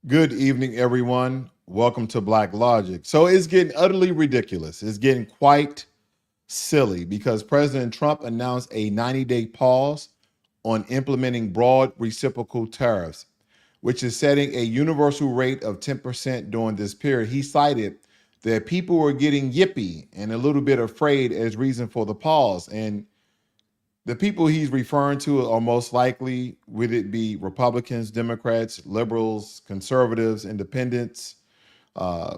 Good evening, everyone. Welcome to Blacklogic. So it's getting utterly ridiculous. It's getting quite silly because President Trump announced a 90-day pause on implementing broad reciprocal tariffs, which is setting a universal rate of 10% during this period. He cited that people were getting yippy and a little bit afraid as reason for the pause. And the people he's referring to are most likely, would it be Republicans, Democrats, liberals, conservatives, independents, uh,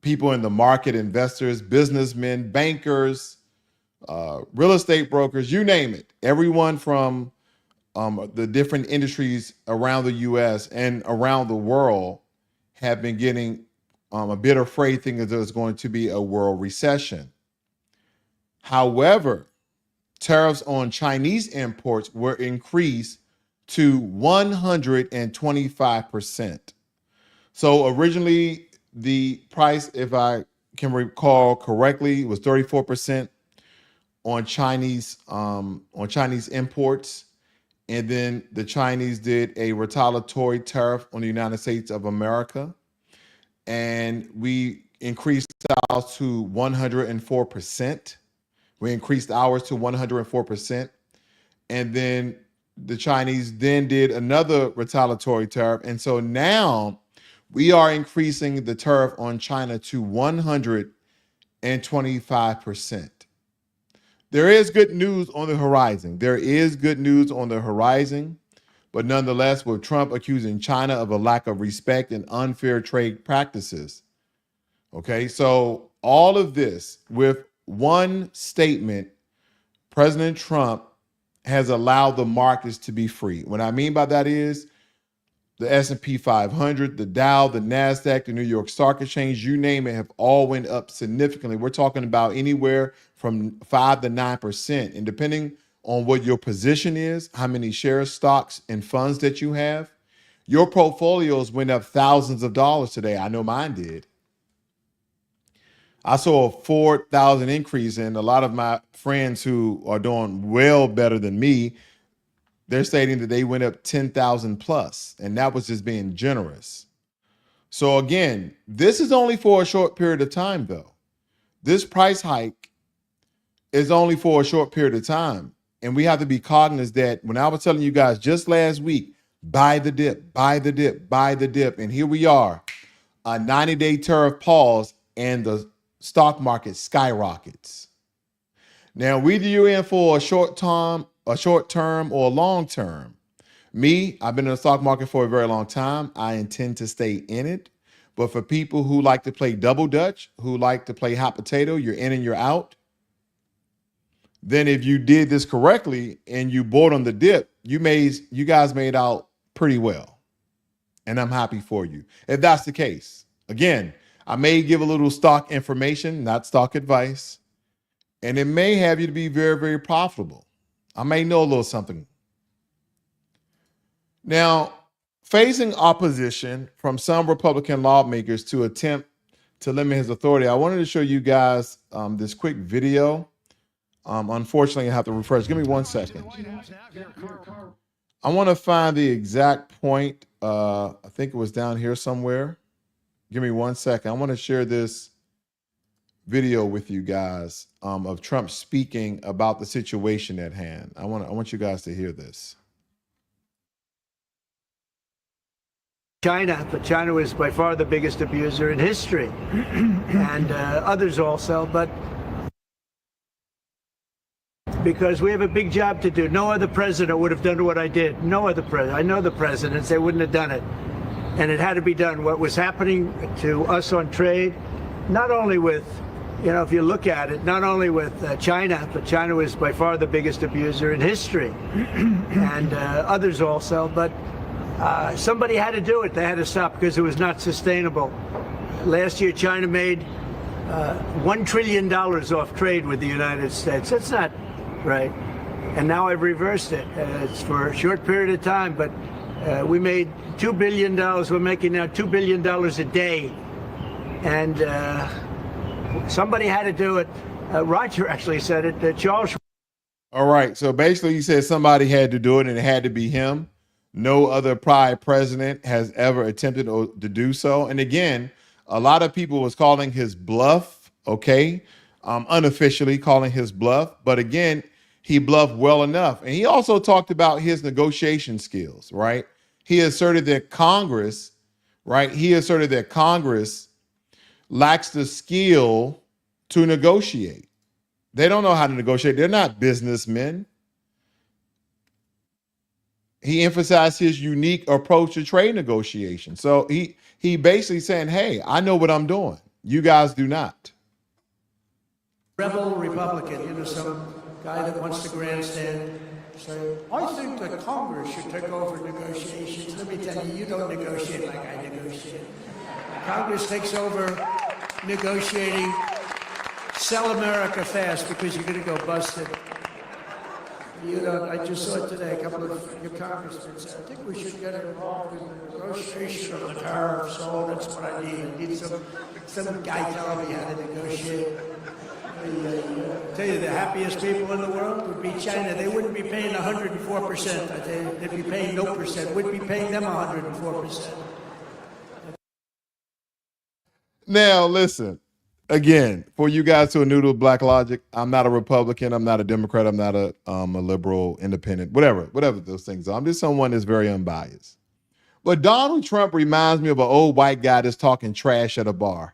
people in the market, investors, businessmen, bankers, real estate brokers, you name it. Everyone from the different industries around the U.S. and around the world have been getting a bit afraid, thinking there's going to be a world recession. However, tariffs on Chinese imports were increased to 125%. So originally the price, if I can recall correctly, was 34% on Chinese imports. And then the Chinese did a retaliatory tariff on the United States of America. And we increased ours to 104%. We increased ours to 104%. And then the Chinese then did another retaliatory tariff. And so now we are increasing the tariff on China to 125%. There is good news on the horizon. But nonetheless, with Trump accusing China of a lack of respect and unfair trade practices. Okay, so all of this with one statement, President Trump has allowed the markets to be free. What I mean by that is the S&P 500, the Dow, the NASDAQ, the New York Stock Exchange, you name it, have all went up significantly. We're talking about anywhere from 5 to 9%. And depending on what your position is, how many shares, stocks, and funds that you have, your portfolios went up thousands of dollars today. I know mine did. I saw a 4,000 increase, and a lot of my friends who are doing well better than me, they're stating that they went up 10,000 plus, and that was just being generous. So again, this is only for a short period of time, though. This price hike is only for a short period of time, and we have to be cognizant that when I was telling you guys just last week, buy the dip, buy the dip, buy the dip, and here we are, a 90-day tariff pause, and the stock market skyrockets. Now, whether you're in for a short term or a long term, me, I've been in the stock market for a very long time. I intend to stay in it. But for people who like to play double dutch, who like to play hot potato, you're in and you're out, then if you did this correctly and you bought on the dip, you guys made out pretty well. And I'm happy for you. If that's the case, again, I may give a little stock information, not stock advice, and it may have you to be very, very profitable. I may know a little something. Now, facing opposition from some Republican lawmakers to attempt to limit his authority, I wanted to show you guys this quick video. Unfortunately, I have to refresh. Give me 1 second. I want to find the exact point. I think it was down here somewhere. Give me 1 second. I want to share this video with you guys of Trump speaking about the situation at hand. I want you guys to hear this. China, but China was by far the biggest abuser in history, and others also, but because we have a big job to do. No other president would have done what I did. No other president. I know the presidents, they wouldn't have done it. And it had to be done. What was happening to us on trade, not only with, if you look at it, not only with China, but China was by far the biggest abuser in history, and others also, but somebody had to do it. They had to stop because it was not sustainable. Last year, China made $1 trillion off trade with the United States. That's not right. And now I've reversed it. It's for a short period of time, but we made $2 billion. We're making now $2 billion a day. And somebody had to do it. Roger actually said it. Charles. All right. So basically, he said somebody had to do it, and it had to be him. No other prior president has ever attempted to do so. And again, a lot of people was calling his bluff, okay, unofficially calling his bluff. But again, he bluffed well enough. And he also talked about his negotiation skills, right? He asserted that Congress, right? He asserted that Congress lacks the skill to negotiate. They don't know how to negotiate. They're not businessmen. He emphasized his unique approach to trade negotiation. So he basically saying, hey, I know what I'm doing. You guys do not. Rebel Republican, you know, some guy that wants to grandstand, say, I think that Congress should take over negotiations. Let me tell you, you don't negotiate like I negotiate. Congress takes over negotiating, sell America fast because you're going to go busted. You know, I just saw today a couple of your congressmen said, I think we should get involved in the negotiation of the tariffs. Oh, that's what I need. I need some guy telling me how to negotiate. I tell you, the happiest people in the world would be China. They wouldn't be paying 104%. I tell you, they'd be paying no percent. We'd be paying them 104%. Now, listen, again, for you guys who are new to Blacklogic, I'm not a Republican, I'm not a Democrat, I'm not a liberal, independent, whatever those things are. I'm just someone that's very unbiased. But Donald Trump reminds me of an old white guy that's talking trash at a bar.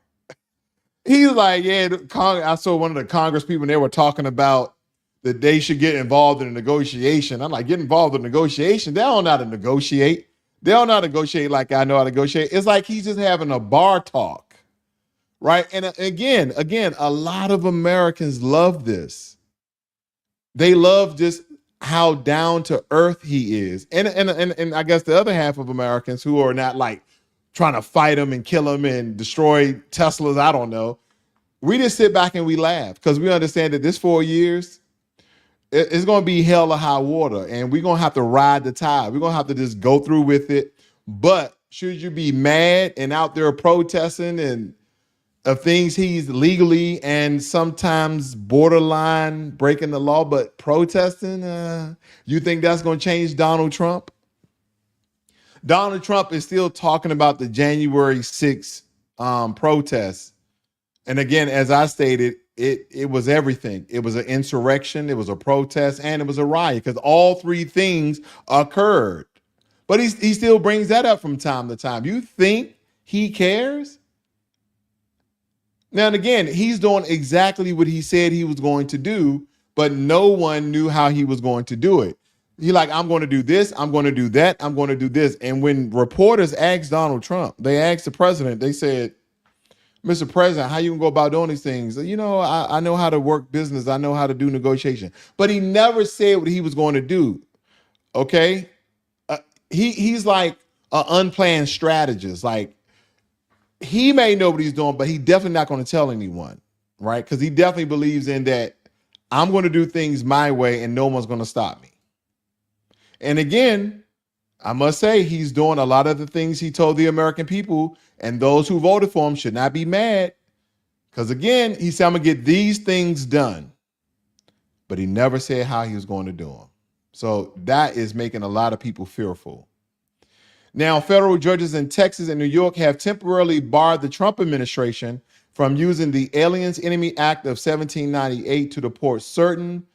He's like, yeah, I saw one of the Congress people, and they were talking about that they should get involved in a negotiation. I'm like, get involved in a negotiation? They don't know how to negotiate. They don't know how to negotiate like I know how to negotiate. It's like he's just having a bar talk, right? And again, a lot of Americans love this. They love just how down to earth he is. And I guess the other half of Americans who are not like trying to fight him and kill him and destroy Teslas, I don't know. We just sit back and we laugh because we understand that this 4 years, it's going to be hell or high water, and we're going to have to ride the tide. We're going to have to just go through with it. But should you be mad and out there protesting and of things he's legally and sometimes borderline breaking the law, but protesting, you think that's going to change Donald Trump? Donald Trump is still talking about the January 6th protests. And again, as I stated, it was everything. It was an insurrection, it was a protest, and it was a riot because all three things occurred. But he still brings that up from time to time. You think he cares? Now, and again, he's doing exactly what he said he was going to do, but no one knew how he was going to do it. He like, I'm going to do this, I'm going to do that, I'm going to do this. And when reporters asked Donald Trump, they asked the president, they said, Mr. President, how you gonna go about doing these things? You know, I know how to work business. I know how to do negotiation. But he never said what he was going to do, okay? He's like an unplanned strategist. Like, he may know what he's doing, but he definitely not going to tell anyone, right? Because he definitely believes in that I'm going to do things my way and no one's going to stop me. And again, I must say he's doing a lot of the things he told the American people, and those who voted for him should not be mad. Because again, he said, I'm going to get these things done. But he never said how he was going to do them. So that is making a lot of people fearful. Now, federal judges in Texas and New York have temporarily barred the Trump administration from using the Aliens Enemy Act of 1798 to deport certain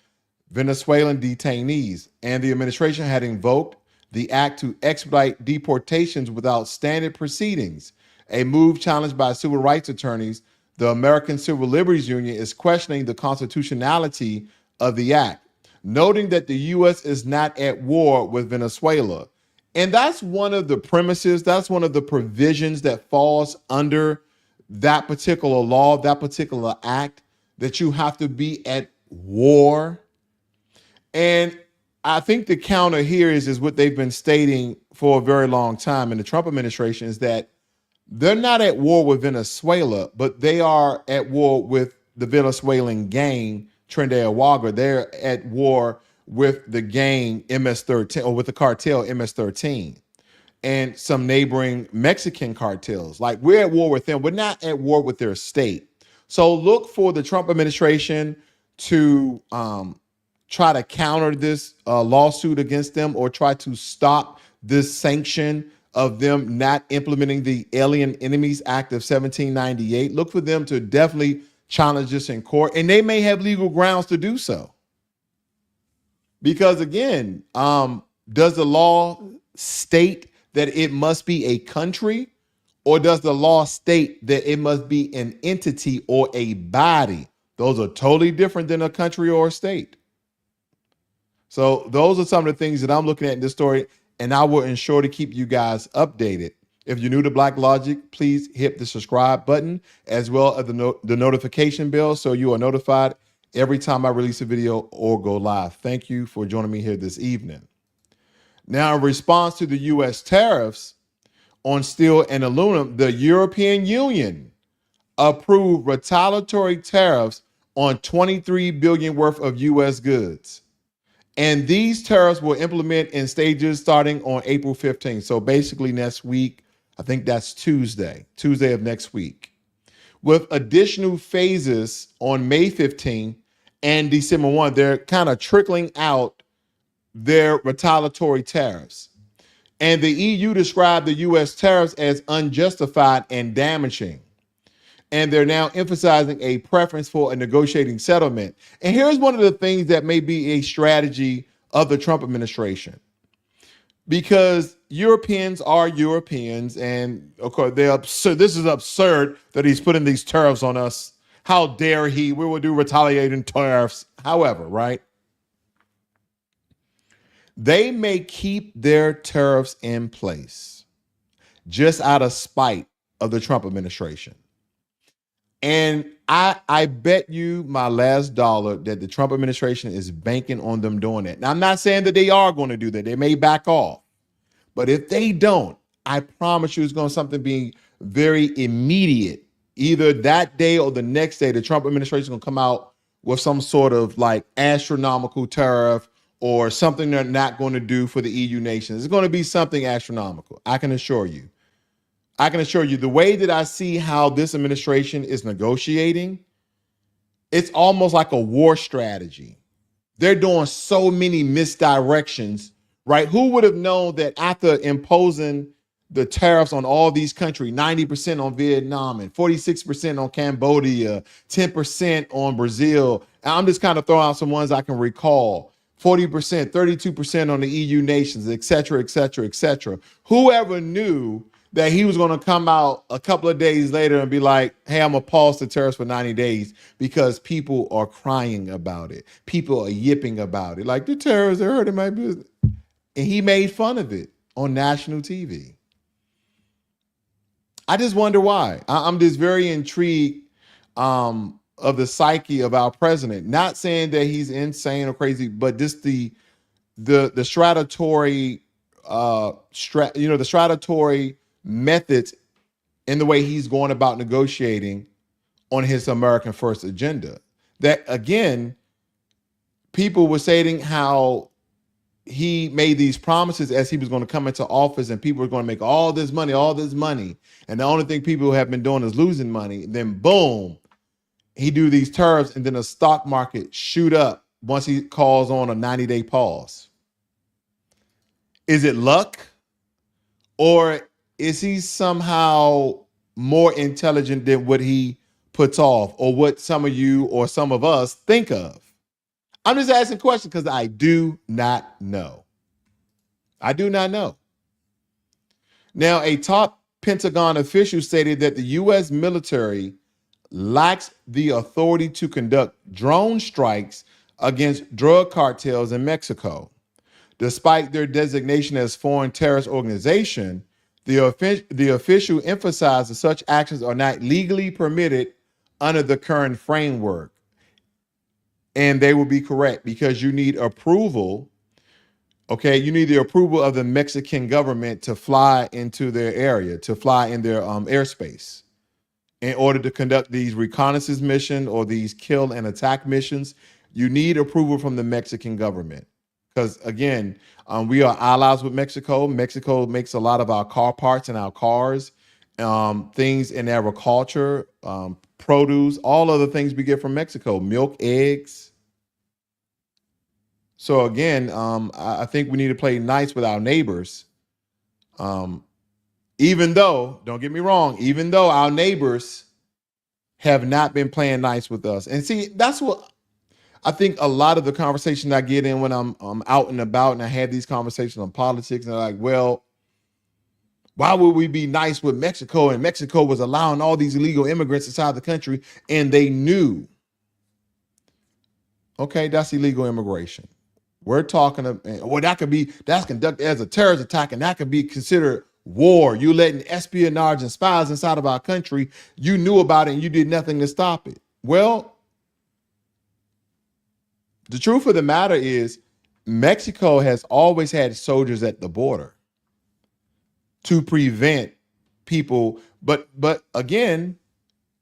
Venezuelan detainees. And the administration had invoked the act to expedite deportations without standard proceedings, a move challenged by civil rights attorneys. The American Civil Liberties Union is questioning the constitutionality of the act, noting that the U.S. is not at war with Venezuela. And that's one of the premises, that's one of the provisions that falls under that particular law, that particular act, that you have to be at war. And I think the counter here is what they've been stating for a very long time in the Trump administration, is that they're not at war with Venezuela, but they are at war with the Venezuelan gang, Trinidad. They're at war with the gang MS-13, or with the cartel MS-13 and some neighboring Mexican cartels. Like, we're at war with them. We're not at war with their state. So look for the Trump administration to try to counter this lawsuit against them, or try to stop this sanction of them not implementing the Alien Enemies Act of 1798. Look for them to definitely challenge this in court, and they may have legal grounds to do so. Because again, does the law state that it must be a country, or does the law state that it must be an entity or a body? Those are totally different than a country or a state. So those are some of the things that I'm looking at in this story, and I will ensure to keep you guys updated. If you're new to Blacklogic, please hit the subscribe button as well as the notification bell so you are notified every time I release a video or go live. Thank you for joining me here this evening. Now, in response to the U.S. tariffs on steel and aluminum, the European Union approved retaliatory tariffs on $23 billion worth of U.S. goods. And these tariffs will implement in stages starting on April 15th. So basically next week, I think that's Tuesday of next week, with additional phases on May 15th and December 1. They're kind of trickling out their retaliatory tariffs. And the EU described the U.S. tariffs as unjustified and damaging. And they're now emphasizing a preference for a negotiating settlement. And here's one of the things that may be a strategy of the Trump administration. Because Europeans are Europeans, and of course they're absurd. This is absurd that he's putting these tariffs on us. How dare he? We will do retaliating tariffs. However, right? They may keep their tariffs in place just out of spite of the Trump administration. And I bet you my last dollar that the Trump administration is banking on them doing that. Now, I'm not saying that they are going to do that. They may back off. But if they don't, I promise you it's going to something be very immediate. Either that day or the next day, the Trump administration is going to come out with some sort of like astronomical tariff or something they're not going to do for the EU nations. It's going to be something astronomical. I can assure you. The way that I see how this administration is negotiating, it's almost like a war strategy. They're doing so many misdirections, right? Who would have known that after imposing the tariffs on all these countries, 90% on Vietnam and 46% on Cambodia, 10% on Brazil, and I'm just kind of throwing out some ones I can recall, 40%, 32% on the EU nations, et cetera, et cetera, et cetera. Whoever knew that he was going to come out a couple of days later and be like, hey, I'm going to pause the tariffs for 90 days because people are crying about it. People are yipping about it. Like, the tariffs are hurting my business. And he made fun of it on national TV. I just wonder why. I'm just very intrigued of the psyche of our president. Not saying that he's insane or crazy, but just the stratatory, the stratatory methods in the way he's going about negotiating on his American First agenda. That, again, people were saying how he made these promises as he was going to come into office and people were going to make all this money. And the only thing people have been doing is losing money. Then boom, he do these tariffs and then the stock market shoot up once he calls on a 90-day pause. Is it luck? Or is he somehow more intelligent than what he puts off or what some of you or some of us think of? I'm just asking questions because I do not know. Now, a top Pentagon official stated that the U.S. military lacks the authority to conduct drone strikes against drug cartels in Mexico. Despite their designation as foreign terrorist organization, the official emphasized that such actions are not legally permitted under the current framework. And they will be correct because you need approval. Okay, you need the approval of the Mexican government to fly into their area, to fly in their airspace in order to conduct these reconnaissance missions or these kill and attack missions. You need approval from the Mexican government. Because again, we are allies with Mexico. Mexico makes a lot of our car parts and our cars, things in agriculture, produce, all of the things we get from Mexico, milk, eggs. So again, I think we need to play nice with our neighbors Even though, don't get me wrong, even though our neighbors have not been playing nice with us. And see, that's what I think a lot of the conversation I get in when I'm out and about and I have these conversations on politics, and they're like, well, why would we be nice with Mexico? And Mexico was allowing all these illegal immigrants inside the country, and they knew. Okay, that's illegal immigration. We're talking about, well, that's conducted as a terrorist attack, and that could be considered war. You letting espionage and spies inside of our country. You knew about it and you did nothing to stop it. Well, the truth of the matter is Mexico has always had soldiers at the border to prevent people. But again,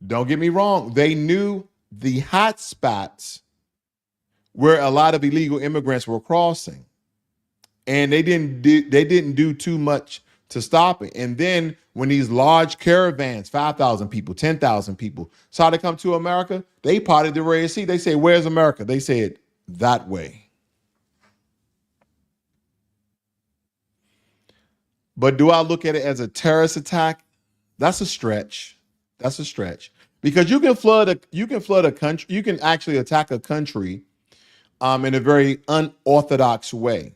don't get me wrong. They knew the hot spots where a lot of illegal immigrants were crossing, and they didn't do too much to stop it. And then when these large caravans, 5,000 people, 10,000 people, started to come to America, they parted the Red Sea. They say, where's America? They said, that way. But do I look at it as a terrorist attack? That's a stretch. That's a stretch. Because you can flood a country, you can actually attack a country in a very unorthodox way.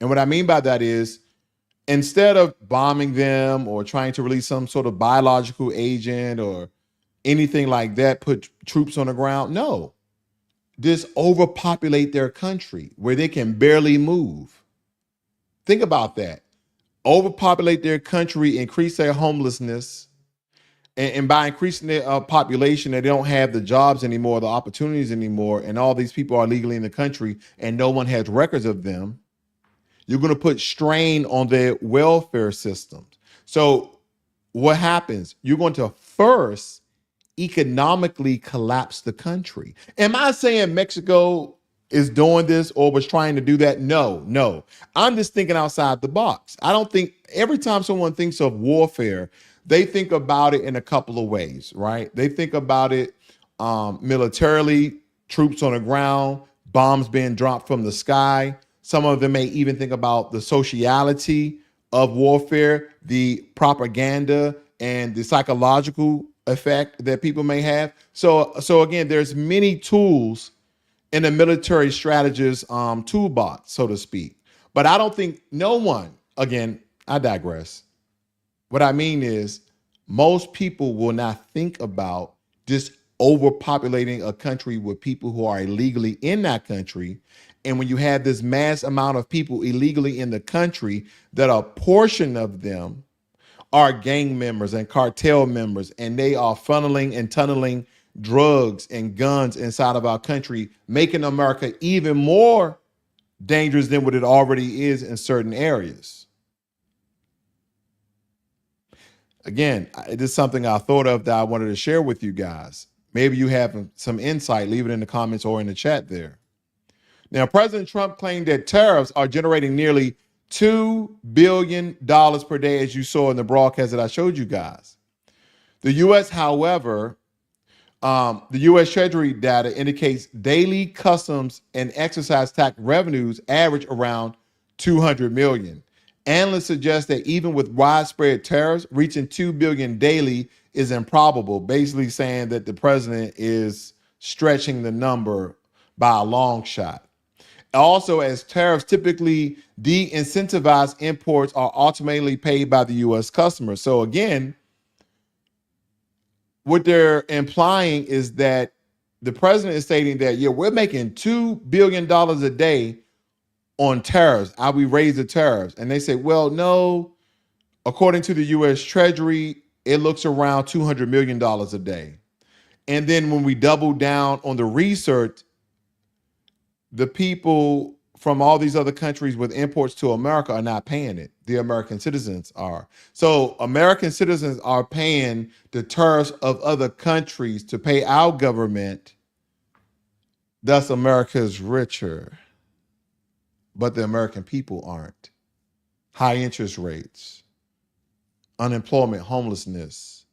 And what I mean by that is, instead of bombing them or trying to release some sort of biological agent or anything like that, put troops on the ground, no. Just overpopulate their country where they can barely move. Think about that. Overpopulate their country, increase their homelessness, and by increasing their population, they don't have the jobs anymore, the opportunities anymore, and all these people are legally in the country and no one has records of them. You're going to put strain on their welfare systems. So what happens? You're going to first economically collapse the country. Am I saying Mexico is doing this or was trying to do that? No. I'm just thinking outside the box. I don't think every time someone thinks of warfare, they think about it in a couple of ways, right? They think about it militarily, troops on the ground, bombs being dropped from the sky. Some of them may even think about the sociality of warfare, the propaganda, and the psychological effect that people may have. So again, there's many tools in the military strategist toolbox, so to speak. But I don't think again, I digress. What I mean is most people will not think about just overpopulating a country with people who are illegally in that country. And when you have this mass amount of people illegally in the country, that a portion of them are gang members and cartel members, and they are funneling and tunneling drugs and guns inside of our country, making America even more dangerous than what it already is in certain areas. Again, it is something I thought of that I wanted to share with you guys. Maybe you have some insight, leave it in the comments or in the chat there. Now, President Trump claimed that tariffs are generating nearly $2 billion per day, as you saw in the broadcast that I showed you guys. The U.S., however, the U.S. Treasury data indicates daily customs and excise tax revenues average around $200 million. Analysts suggest that even with widespread tariffs, reaching $2 billion daily is improbable, basically saying that the president is stretching the number by a long shot. Also, as tariffs typically de-incentivize imports are ultimately paid by the U.S. customers. So again, what they're implying is that the president is stating that, yeah, we're making $2 billion a day on tariffs. We raise the tariffs. And they say, well, no, according to the U.S. Treasury, it looks around $200 million a day. And then when we double down on the research, the people from all these other countries with imports to America are not paying it. The American citizens are. So American citizens are paying the tariffs of other countries to pay our government. Thus, America is richer, but the American people aren't. High interest rates, unemployment, homelessness.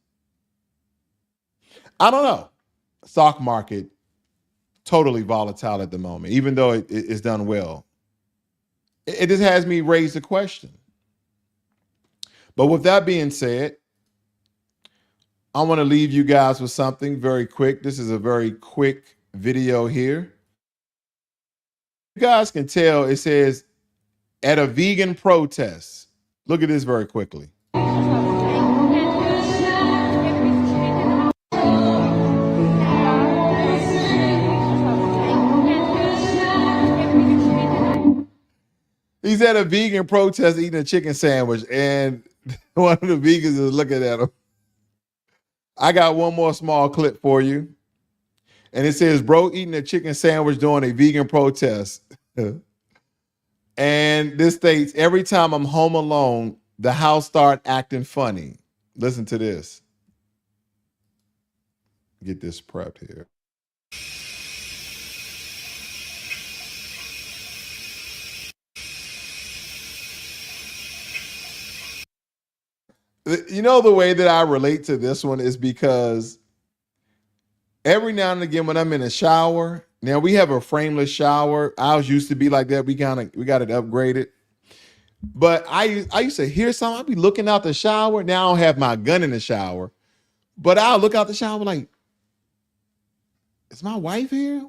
I don't know. Stock market, totally volatile at the moment, even though it's done well. It just has me raise the question. But with that being said, I want to leave you guys with something very quick. This is a very quick video here. You guys can tell it says at a vegan protest. Look at this very quickly. He's at a vegan protest eating a chicken sandwich, and one of the vegans is looking at him. I got one more small clip for you. And it says, bro eating a chicken sandwich during a vegan protest. And this states, every time I'm home alone, the house start acting funny. Listen to this. Get this prepped here. You know, the way that I relate to this one is because every now and again when I'm in a shower, now we have a frameless shower. Ours used to be like that. We got it upgraded. But I used to hear something. I'd be looking out the shower. Now I don't have my gun in the shower. But I'll look out the shower like, is my wife here?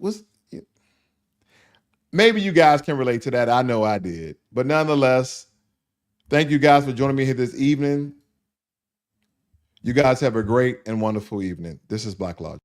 Maybe you guys can relate to that. I know I did. But nonetheless, thank you guys for joining me here this evening. You guys have a great and wonderful evening. This is Blacklogic.